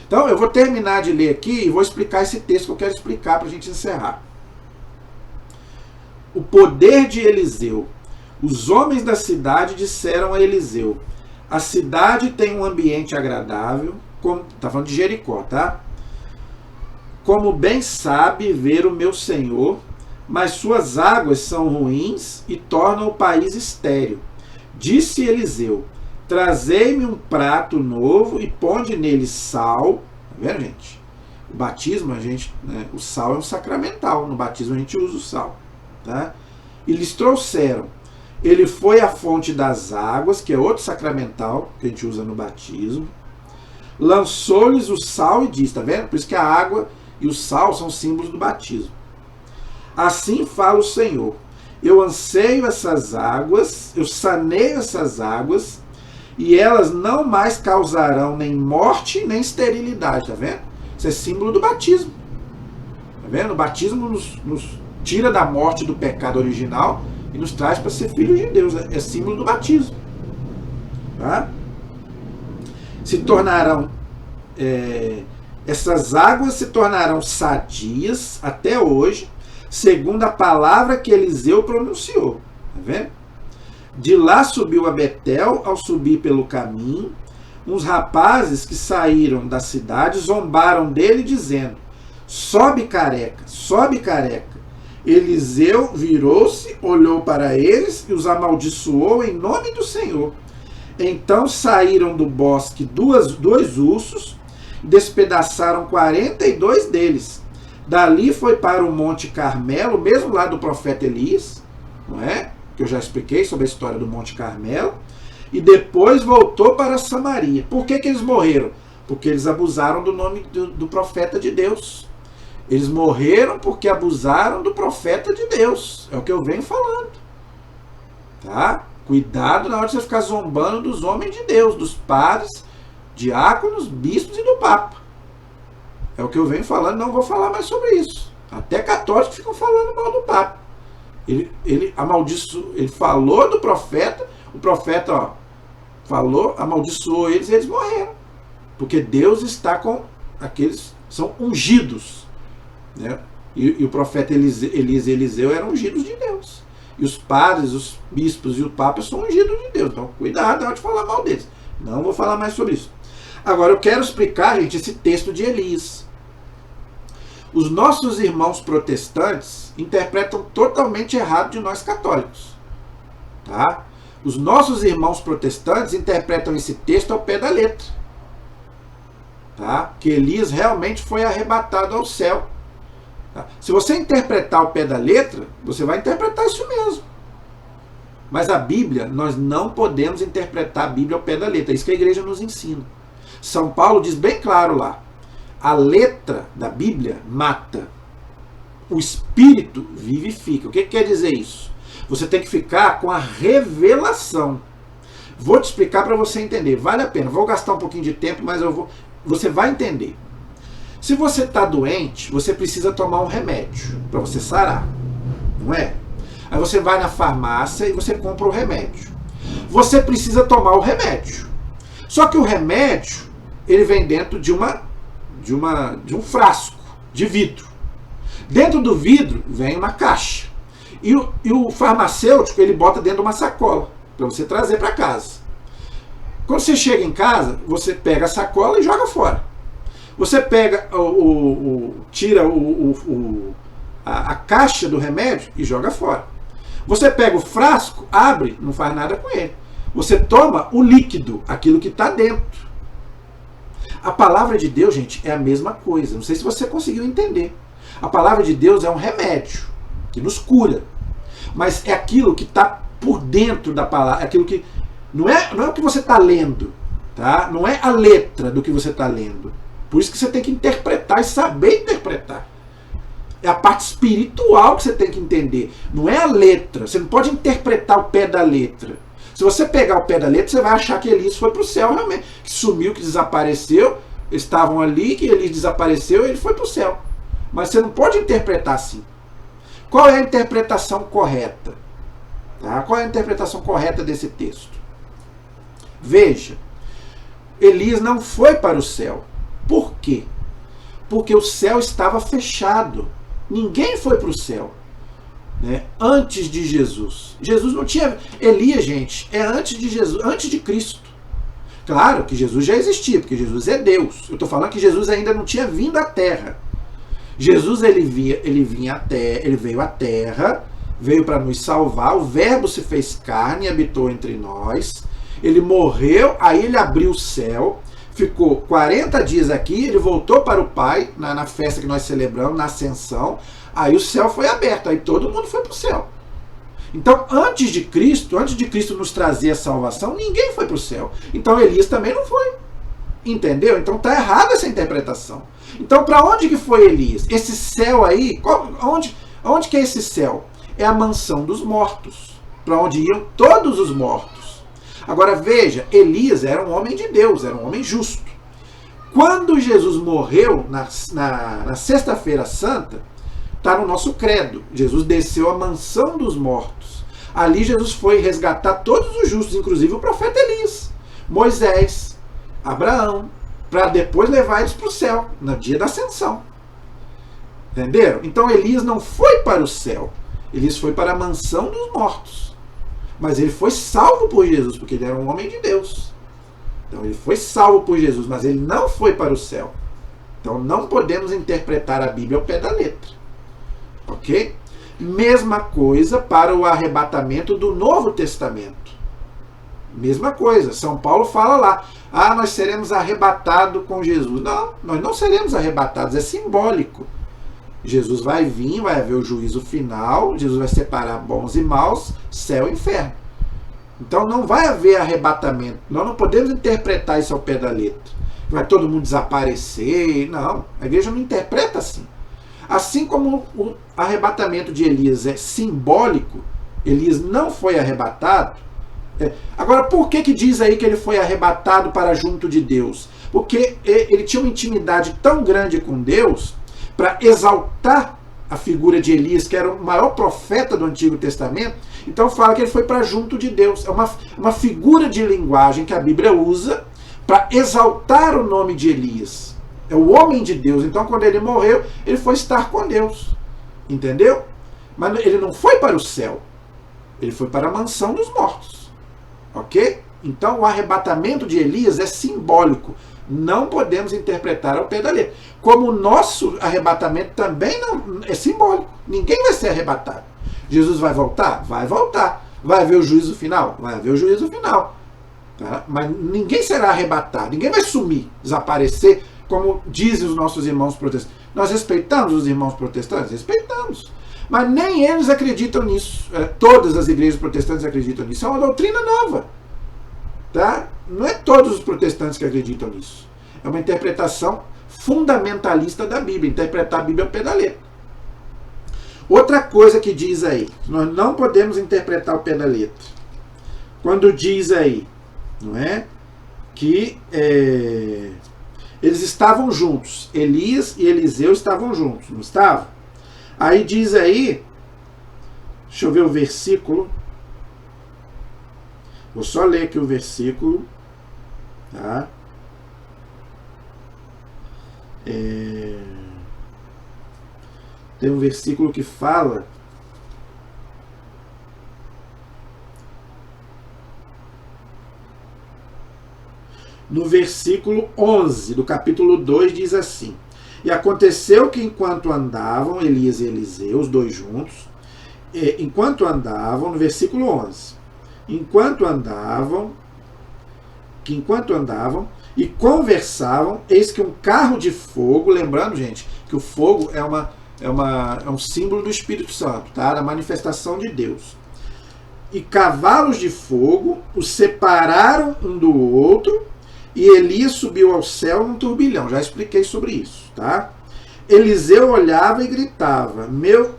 Então eu vou terminar de ler aqui e vou explicar esse texto que eu quero explicar para a gente encerrar. O poder de Eliseu. Os homens da cidade disseram a Eliseu: a cidade tem um ambiente agradável, está falando de Jericó, tá? Como bem sabe ver o meu senhor, mas suas águas são ruins e tornam o país estéril. Disse Eliseu: trazei-me um prato novo e ponde nele sal. Tá vendo, gente? O batismo, o sal é um sacramental. No batismo a gente usa o sal. Tá? E lhes trouxeram. Ele foi à fonte das águas, que é outro sacramental que a gente usa no batismo. Lançou-lhes o sal e disse, tá vendo? Por isso que a água e o sal são símbolos do batismo. Assim fala o Senhor: eu anseio essas águas, eu saneio essas águas, e elas não mais causarão nem morte nem esterilidade, tá vendo? Isso é símbolo do batismo. Tá vendo? O batismo nos tira da morte do pecado original e nos traz para ser filhos de Deus. É símbolo do batismo. Tá? Se tornarão, essas águas se tornarão sadias até hoje, segundo a palavra que Eliseu pronunciou. Tá vendo? De lá subiu a Betel. Ao subir pelo caminho, uns rapazes que saíram da cidade zombaram dele, dizendo: sobe, careca, sobe, careca. Eliseu virou-se, olhou para eles e os amaldiçoou em nome do Senhor. Então saíram do bosque dois ursos e despedaçaram 42 deles. Dali foi para o Monte Carmelo, mesmo lá do profeta Elias, não é? Que eu já expliquei sobre a história do Monte Carmelo. E depois voltou para Samaria. Por que eles morreram? Porque eles abusaram do nome do profeta de Deus. Eles morreram porque abusaram do profeta de Deus. É o que eu venho falando. Tá? Cuidado na hora de você ficar zombando dos homens de Deus, dos padres, diáconos, bispos e do Papa. É o que eu venho falando, não vou falar mais sobre isso. Até católicos ficam falando mal do Papa. Ele falou do profeta, o profeta falou, amaldiçoou eles e eles morreram. Porque Deus está com aqueles, são ungidos. Né? E o profeta Elias e Eliseu eram ungidos de Deus. E os padres, os bispos e o Papa são ungidos de Deus. Então cuidado na hora de falar mal deles. Não vou falar mais sobre isso. Agora eu quero explicar, gente, esse texto de Elias. Os nossos irmãos protestantes interpretam totalmente errado de nós católicos. Tá? Os nossos irmãos protestantes interpretam esse texto ao pé da letra. Tá? Que Elias realmente foi arrebatado ao céu. Tá? Se você interpretar ao pé da letra, você vai interpretar isso mesmo. Mas a Bíblia, nós não podemos interpretar a Bíblia ao pé da letra. É isso que a igreja nos ensina. São Paulo diz bem claro lá, a letra da Bíblia mata, o Espírito vivifica. O que quer dizer isso? Você tem que ficar com a revelação. Vou te explicar para você entender. Vale a pena. Vou gastar um pouquinho de tempo, mas você vai entender. Se você está doente, você precisa tomar um remédio para você sarar. Não é? Aí você vai na farmácia e você compra o remédio. Você precisa tomar o remédio. Só que o remédio, ele vem dentro de um frasco de vidro. Dentro do vidro vem uma caixa. E o farmacêutico, ele bota dentro de uma sacola para você trazer para casa. Quando você chega em casa, você pega a sacola e joga fora. Você pega, tira a caixa do remédio e joga fora. Você pega o frasco, abre, não faz nada com ele. Você toma o líquido, aquilo que está dentro. A palavra de Deus, gente, é a mesma coisa. Não sei se você conseguiu entender. A palavra de Deus é um remédio que nos cura. Mas é aquilo que está por dentro da palavra. É aquilo que não é o que você está lendo. Tá? Não é a letra do que você está lendo. Por isso que você tem que interpretar e saber interpretar. É a parte espiritual que você tem que entender. Não é a letra. Você não pode interpretar o pé da letra. Se você pegar o pé da letra, você vai achar que Elias foi para o céu realmente. Que sumiu, que desapareceu. Eles estavam ali, que Elias desapareceu e ele foi para o céu. Mas você não pode interpretar assim. Qual é a interpretação correta? Tá? Qual é a interpretação correta desse texto? Veja, Elias não foi para o céu. Por quê? Porque o céu estava fechado. Ninguém foi para o céu, né? Antes de Jesus. Jesus não tinha... Elias, gente, é antes de Jesus, antes de Cristo. Claro que Jesus já existia, porque Jesus é Deus. Eu estou falando que Jesus ainda não tinha vindo à Terra. Jesus ele veio à Terra, veio para nos salvar. O Verbo se fez carne e habitou entre nós. Ele morreu, aí ele abriu o céu. Ficou 40 dias aqui, ele voltou para o Pai, na festa que nós celebramos, na ascensão, aí o céu foi aberto, aí todo mundo foi para o céu. Então, antes de Cristo nos trazer a salvação, ninguém foi para o céu. Então, Elias também não foi. Entendeu? Então, está errada essa interpretação. Então, para onde que foi Elias? Esse céu aí, onde que é esse céu? É a mansão dos mortos, para onde iam todos os mortos. Agora veja, Elias era um homem de Deus, era um homem justo. Quando Jesus morreu na Sexta-feira Santa, está no nosso credo. Jesus desceu à mansão dos mortos. Ali Jesus foi resgatar todos os justos, inclusive o profeta Elias, Moisés, Abraão, para depois levar eles para o céu, no dia da ascensão. Entenderam? Então Elias não foi para o céu, Elias foi para a mansão dos mortos. Mas ele foi salvo por Jesus, porque ele era um homem de Deus. Então ele foi salvo por Jesus, mas ele não foi para o céu. Então não podemos interpretar a Bíblia ao pé da letra. Ok? Mesma coisa para o arrebatamento do Novo Testamento. Mesma coisa. São Paulo fala lá, nós seremos arrebatados com Jesus. Não, nós não seremos arrebatados, é simbólico. Jesus vai vir, vai haver o juízo final, Jesus vai separar bons e maus, céu e inferno. Então não vai haver arrebatamento. Nós não podemos interpretar isso ao pé da letra. Vai todo mundo desaparecer. Não, a igreja não interpreta assim. Assim como o arrebatamento de Elias é simbólico, Elias não foi arrebatado. Agora, por que diz aí que ele foi arrebatado para junto de Deus? Porque ele tinha uma intimidade tão grande com Deus, para exaltar a figura de Elias, que era o maior profeta do Antigo Testamento. Então fala que ele foi para junto de Deus. É uma figura de linguagem que a Bíblia usa para exaltar o nome de Elias. É o homem de Deus. Então quando ele morreu, ele foi estar com Deus. Entendeu? Mas ele não foi para o céu. Ele foi para a mansão dos mortos. Ok? Então o arrebatamento de Elias é simbólico. Não podemos interpretar ao pé da letra. Como o nosso arrebatamento também não é simbólico. Ninguém vai ser arrebatado. Jesus vai voltar? Vai voltar. Vai haver o juízo final? Vai haver o juízo final. Tá? Mas ninguém será arrebatado. Ninguém vai sumir, desaparecer como dizem os nossos irmãos protestantes. Nós respeitamos os irmãos protestantes? Respeitamos. Mas nem eles acreditam nisso. Todas as igrejas protestantes acreditam nisso. É uma doutrina nova. Tá? Não é todos os protestantes que acreditam nisso. É uma interpretação fundamentalista da Bíblia. Interpretar a Bíblia ao pé da letra. Outra coisa que diz aí. Nós não podemos interpretar ao pé da letra. Quando diz aí, não é? Que eles estavam juntos. Elias e Eliseu estavam juntos. Não estavam? Aí diz aí, deixa eu ver o versículo. Vou só ler aqui o versículo. Tá? Tem um versículo que fala. No versículo 11 do capítulo 2 diz assim: E aconteceu que enquanto andavam, Elias e Eliseu, os dois juntos, enquanto andavam, no versículo 11, enquanto andavam e conversavam, eis que um carro de fogo, lembrando, gente, que o fogo é um símbolo do Espírito Santo, tá? Da manifestação de Deus. E cavalos de fogo os separaram um do outro, e Elias subiu ao céu num turbilhão. Já expliquei sobre isso, tá? Eliseu olhava e gritava, meu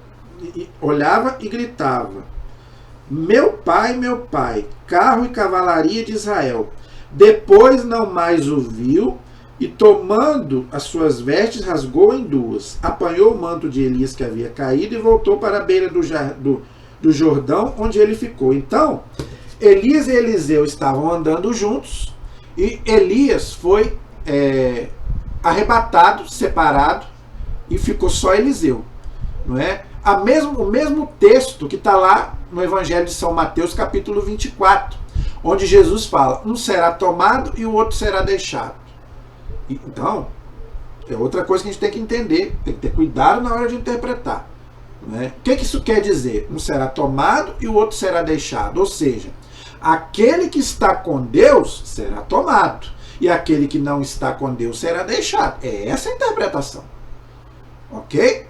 pai, carro e cavalaria de Israel. Depois não mais o viu, e tomando as suas vestes, rasgou em duas. Apanhou o manto de Elias que havia caído e voltou para a beira do Jordão, onde ele ficou. Então, Elias e Eliseu estavam andando juntos, e Elias foi arrebatado, separado, e ficou só Eliseu. Não é? O mesmo texto que está lá no Evangelho de São Mateus, capítulo 24, onde Jesus fala, um será tomado e o outro será deixado. Então, é outra coisa que a gente tem que entender, tem que ter cuidado na hora de interpretar. Não é? O que isso quer dizer? Um será tomado e o outro será deixado. Ou seja, aquele que está com Deus será tomado, e aquele que não está com Deus será deixado. É essa a interpretação. Ok?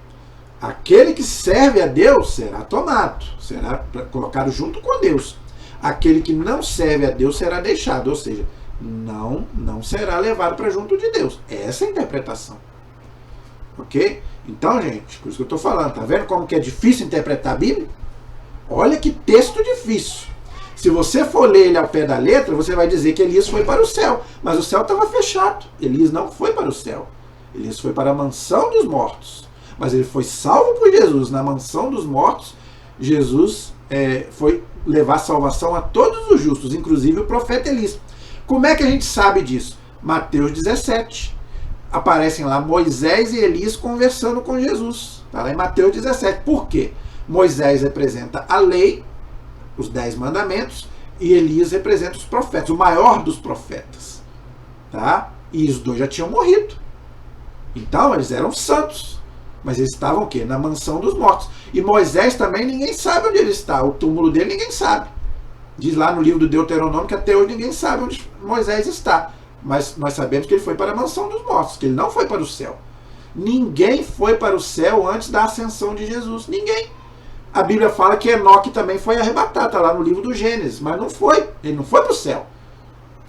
Aquele que serve a Deus será tomado, será colocado junto com Deus. Aquele que não serve a Deus será deixado, ou seja, não será levado para junto de Deus. Essa é a interpretação. Ok? Então, gente, por isso que eu estou falando, tá vendo como que é difícil interpretar a Bíblia? Olha que texto difícil. Se você for ler ele ao pé da letra, você vai dizer que Elias foi para o céu, mas o céu estava fechado. Elias não foi para o céu. Elias foi para a mansão dos mortos. Mas ele foi salvo por Jesus. Na mansão dos mortos, Jesus foi levar salvação a todos os justos, inclusive o profeta Elias. Como é que a gente sabe disso? Mateus 17. Aparecem lá Moisés e Elias conversando com Jesus. Está lá em Mateus 17. Por quê? Moisés representa a lei, os 10 mandamentos, e Elias representa os profetas, o maior dos profetas. Tá? E os dois já tinham morrido. Então, eles eram santos. Mas eles estavam o quê? Na mansão dos mortos. E Moisés também, ninguém sabe onde ele está. O túmulo dele ninguém sabe. Diz lá no livro do Deuteronômio que até hoje ninguém sabe onde Moisés está. Mas nós sabemos que ele foi para a mansão dos mortos, que ele não foi para o céu. Ninguém foi para o céu antes da ascensão de Jesus. Ninguém. A Bíblia fala que Enoque também foi arrebatado. Está lá no livro do Gênesis. Mas não foi. Ele não foi para o céu.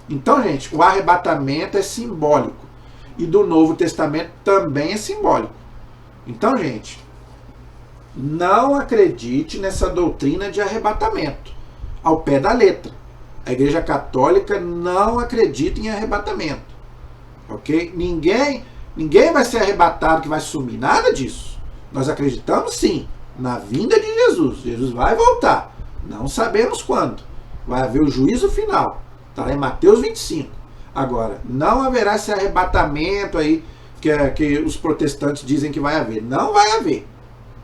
Então, gente, o arrebatamento é simbólico. E do Novo Testamento também é simbólico. Então, gente, não acredite nessa doutrina de arrebatamento, ao pé da letra. A Igreja Católica não acredita em arrebatamento. Ok? Ninguém vai ser arrebatado que vai sumir, nada disso. Nós acreditamos sim na vinda de Jesus. Jesus vai voltar. Não sabemos quando. Vai haver o juízo final. Está lá em Mateus 25. Agora, não haverá esse arrebatamento aí que os protestantes dizem que vai haver. Não vai haver.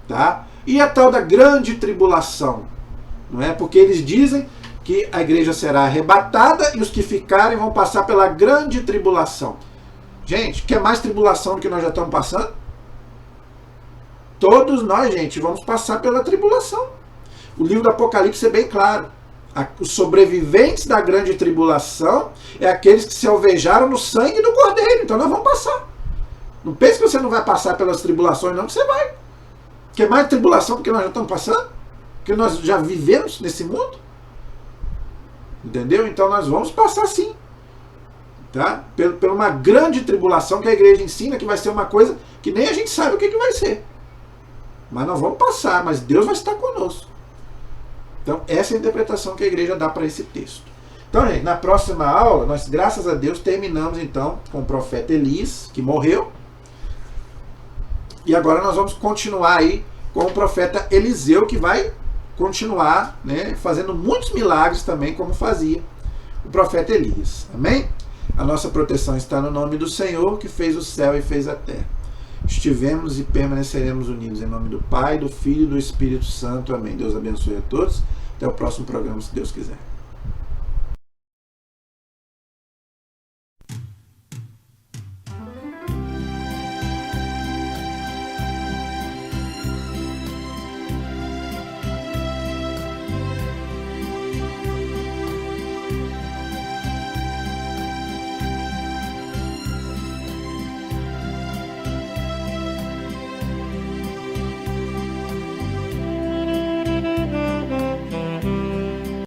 Tá? E a tal da grande tribulação? Não é? Porque eles dizem que a igreja será arrebatada e os que ficarem vão passar pela grande tribulação. Gente, quer mais tribulação do que nós já estamos passando? Todos nós, gente, vamos passar pela tribulação. O livro do Apocalipse é bem claro. Os sobreviventes da grande tribulação é aqueles que se alvejaram no sangue do Cordeiro. Então nós vamos passar. Não pense que você não vai passar pelas tribulações, não, que você vai. Quer mais tribulação porque nós já estamos passando? Porque nós já vivemos nesse mundo? Entendeu? Então nós vamos passar sim. Tá? Por uma grande tribulação que a igreja ensina que vai ser uma coisa que nem a gente sabe o que vai ser. Mas nós vamos passar, mas Deus vai estar conosco. Então essa é a interpretação que a igreja dá para esse texto. Então, gente, na próxima aula, nós, graças a Deus, terminamos então com o profeta Elias, que morreu. E agora nós vamos continuar aí com o profeta Eliseu, que vai continuar, né, fazendo muitos milagres também, como fazia o profeta Elias. Amém? A nossa proteção está no nome do Senhor, que fez o céu e fez a terra. Estivemos e permaneceremos unidos em nome do Pai, do Filho e do Espírito Santo. Amém. Deus abençoe a todos. Até o próximo programa, se Deus quiser.